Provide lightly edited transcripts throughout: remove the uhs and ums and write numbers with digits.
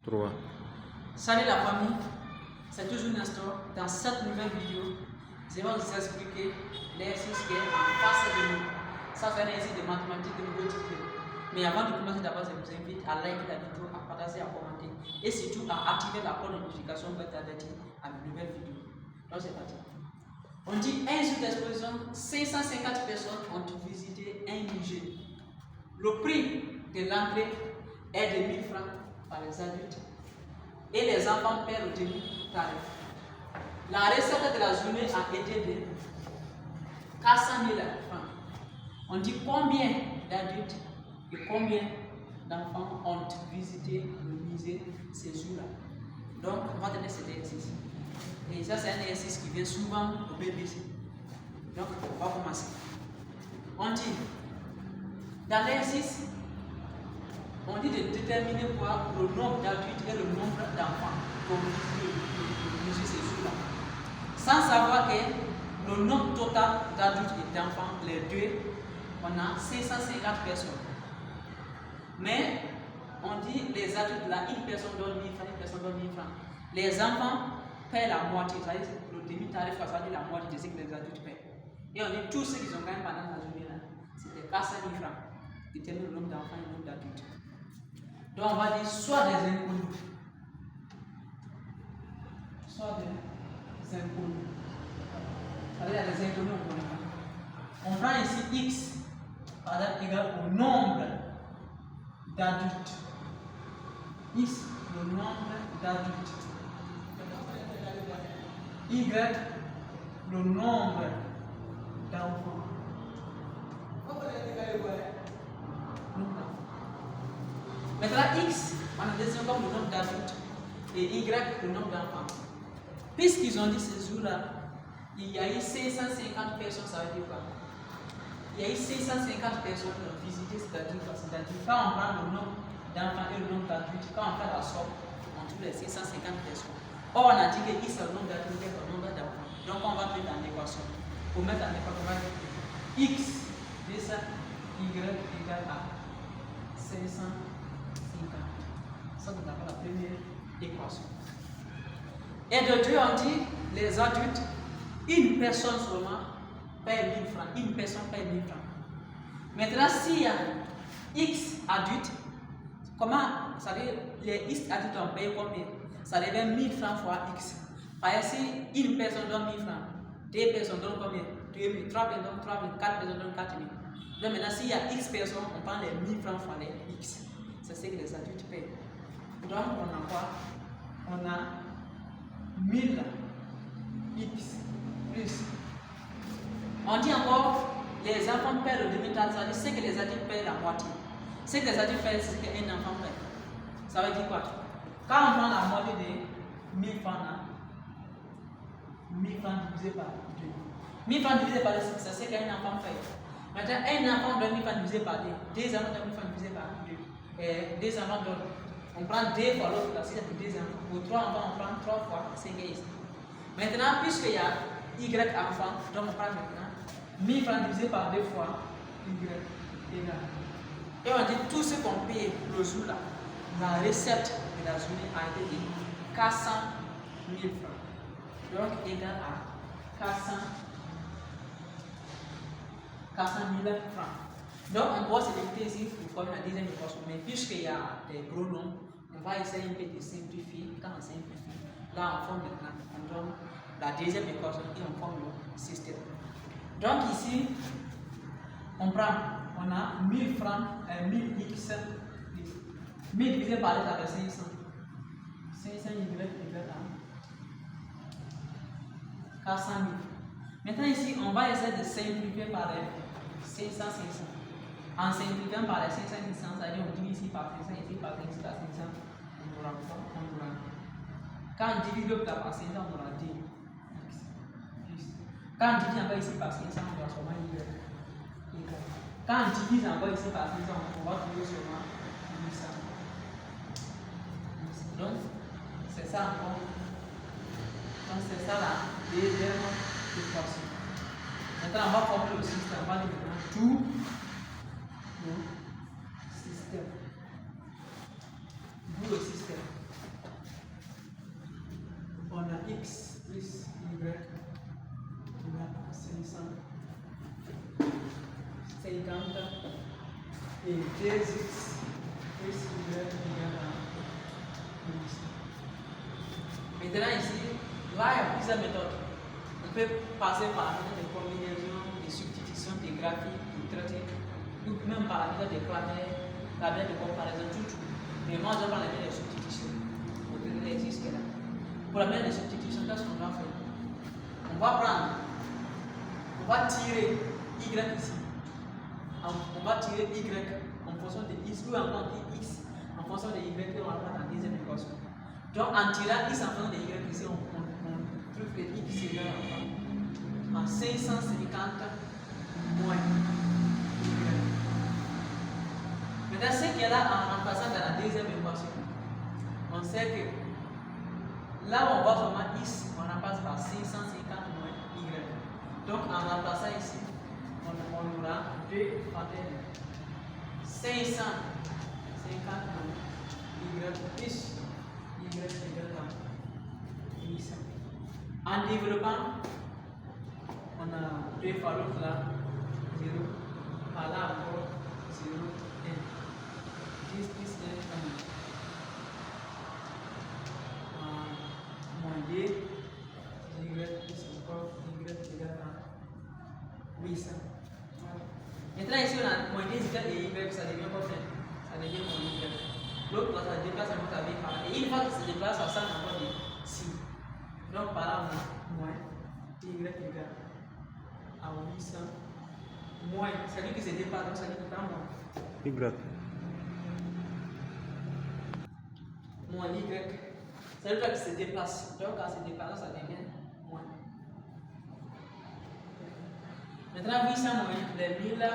3. Salut la famille, c'est toujours Nestor. Dans cette nouvelle vidéo, je vais vous expliquer l'exercice qui est en face de nous. Ça, c'est un exercice de mathématiques de niveau type. Mais avant de commencer, d'abord, je vous invite à liker la vidéo, à partager, à commenter et surtout à activer la cloche de notification pour être averti à mes nouvelles vidéos. Donc, c'est parti. On dit un jour d'exposition, 550 personnes ont visité un musée. Le prix de l'entrée est de 1000 francs par les adultes et les enfants paient le demi-tarif. La recette de la journée a été de 400 000 francs. On dit combien d'adultes et combien d'enfants ont visité le musée ces jours-là. Donc, on va donner cet exercice. Et ça, c'est un exercice qui vient souvent au BBC. Donc, on va commencer. On dit, dans l'exercice, on dit de déterminer quoi le nombre d'adultes et le nombre d'enfants pour le musée ces jours-là. Sans savoir que le nombre total d'adultes et d'enfants, les deux, on a 550 personnes. Mais on dit les adultes là, une personne donne 1000 francs, une personne donne 1000 francs. Les enfants paient la moitié, c'est-à-dire le demi-tarif, ça veut dire la moitié de ce que les adultes paient. Et on dit tous ceux qui ont gagné pendant la journée là, c'était 400 000 francs. Déterminer le nombre d'enfants et le nombre d'adultes. Donc on va dire soit des inconnus, soit des inconnus. C'est-à-dire les inconnus, on connaît pas. On prend ici x par exemple égal au nombre d'adultes. X, le nombre d'adultes. Y, le nombre d'enfants. Maintenant, X, on a désigné comme le nombre d'adultes et Y, le nombre d'enfants. Puisqu'ils ont dit ce jour-là, il y a eu 550 personnes, ça veut dire quoi? Il y a eu 550 personnes qui ont visité c'est-à-dire quand on prend le nombre d'enfants et le nombre d'adultes, quand on fait la somme, on trouve les 550 personnes. Or, on a dit que X est le nombre d'adultes et le nombre d'enfants. Donc, on va mettre en équation. Pour mettre en équation, on va dire X de ça, Y égale à 550. Ça, c'est d'abord la première équation. Et de deux, on dit les adultes, une personne seulement paye 1000 francs. Une personne paye 1000 francs. Maintenant, s'il y a X adultes, comment, ça veut dire, les X adultes ont payé combien? Ça devient 1000 francs fois X. Par exemple, si une personne donne 1000 francs, deux personnes donnent combien? 2000, trois personnes donnent 3000, quatre personnes donnent 4000. Donc maintenant, s'il y a X personnes, on prend les 1000 francs fois les X. C'est ce que les adultes payent. Donc, on a quoi? On a 1000 X plus. On dit encore, les enfants paient le demi-tarif, c'est-à-dire ce que les adultes payent la moitié. Ce que les adultes payent, c'est ce qu'un enfant paye. Ça veut dire quoi? Quand on prend la moitié de 1000 francs, 1000 francs divisé par 2. 1000 francs divisé par 2, c'est ce qu'un enfant paye. Maintenant, un enfant donne 1000 francs divisé par 2. Deux enfants donnent 1000 francs divisé par 2. Et deux enfants donnent. On prend 2 fois l'autre, là, c'est pour 2 enfants. Pour 3 enfants, on prend 3 fois 5 ici. Maintenant, puisqu'il y a Y enfants, donc on prend maintenant 1000 francs divisé par 2 fois Y égal. Et on dit tout ce qu'on paye le jour là, la recette de la journée a été de 400 000 francs. Donc égal à 400 000 francs. Donc on doit se limiter ici pour faire la deuxième équation. Mais puisqu'il y a des gros nombres, on va essayer un peu de simplifier. Quand on simplifie, là on forme maintenant, on donne la deuxième équation et on forme le système. Donc ici, on a 1000 francs, 1000 x, 1000 divisé par 2, ça fait 500. 500 y égale à 400 000. Maintenant ici, on va essayer de simplifier par les 500. En simplifiant par les 500, c'est-à-dire on divise ici par 500, ici par 500, ici par 500, on aura quoi? On aura. Quand on divise l'autre par 500, on aura 2. Quand on divise encore ici par 500, on aura seulement y. Quand on divise encore ici par 500, on va trouver seulement 800. Donc, c'est ça encore. Donc, c'est ça la deuxième équation. Maintenant, on va former le système. On va dire maintenant tout le système. D'où le système. 2x plus y égale à 12. Maintenant ici, là il y a plusieurs méthodes. On peut passer par la méthode de combinaison, de substitution, de graphique, de traité, ou même par la méthode de clavier, la méthode de comparaison, tout. Mais moi je prends la méthode de substitution pour traiter l'exercice qui est là. Pour la méthode de substitution, qu'est-ce qu'on va faire? On va tirer y ici. On va tirer y en fonction de x ou encore x en fonction de y que on va prendre en deuxième équation. Donc en tirant x en fonction de y ici, on trouve que x est égal à 550 moins y. Maintenant, ce qui est là en remplaçant dans la deuxième équation, on sait que là où on voit seulement x, on remplace par 550 moins y. Donc en remplaçant ici, on aura 2 facteurs de 550 moins y plus y égale à 800. En développant, on a 2 fois l'autre là, 0, par là encore 0, 1. 10 plus 1, moins 2, y plus encore y égale à 800. Maintenant ici on a moins 2 égale et y, ça devient combien? Ça devient moins y. L'autre là, ça se déplace avec par là. Et une fois qu'il se déplace, ça sent encore des signes. Donc par là on a moins y égale à 800. Moins, c'est lui qui se déplace, donc ça dit que moins. Y. Moins y. C'est lui qui se déplace. Donc quand se déplace, ça devient moins. Maintenant 800 moins les 1000,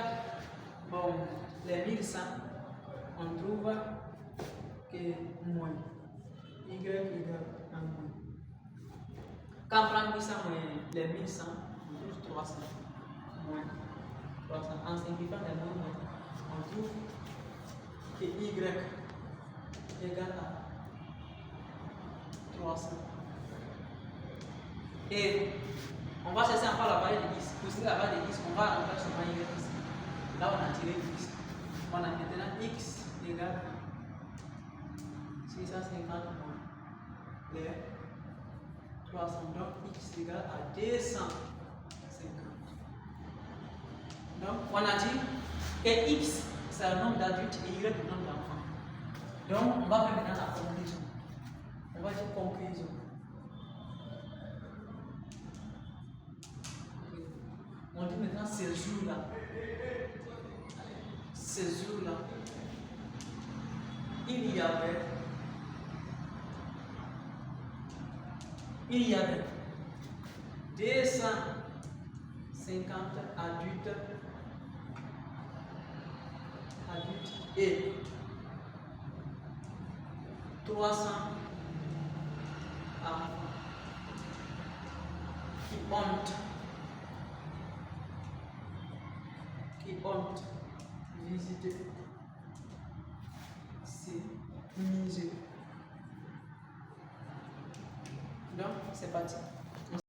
bon, les 1100, on trouve que moins y égale à moins. Quand on prend 800 moins les 1100, on trouve 300 moins 300. En simplifiant les moins, on trouve que y égale à 300. Et on va chercher encore la valeur de x. Pour chercher la valeur de x, on va remplacer seulement y ici. Là, on a tiré x. On a maintenant x égale à 650 moins les 300. Donc, x égale à 250. Donc, on a dit que x, c'est le nombre d'adultes et y le nombre d'enfants. Donc, on va faire maintenant la conclusion. On va dire conclusion. On dit maintenant ces jours-là, il y avait 250 adultes et 300 enfants qui ont visité ces musées. Donc, c'est parti.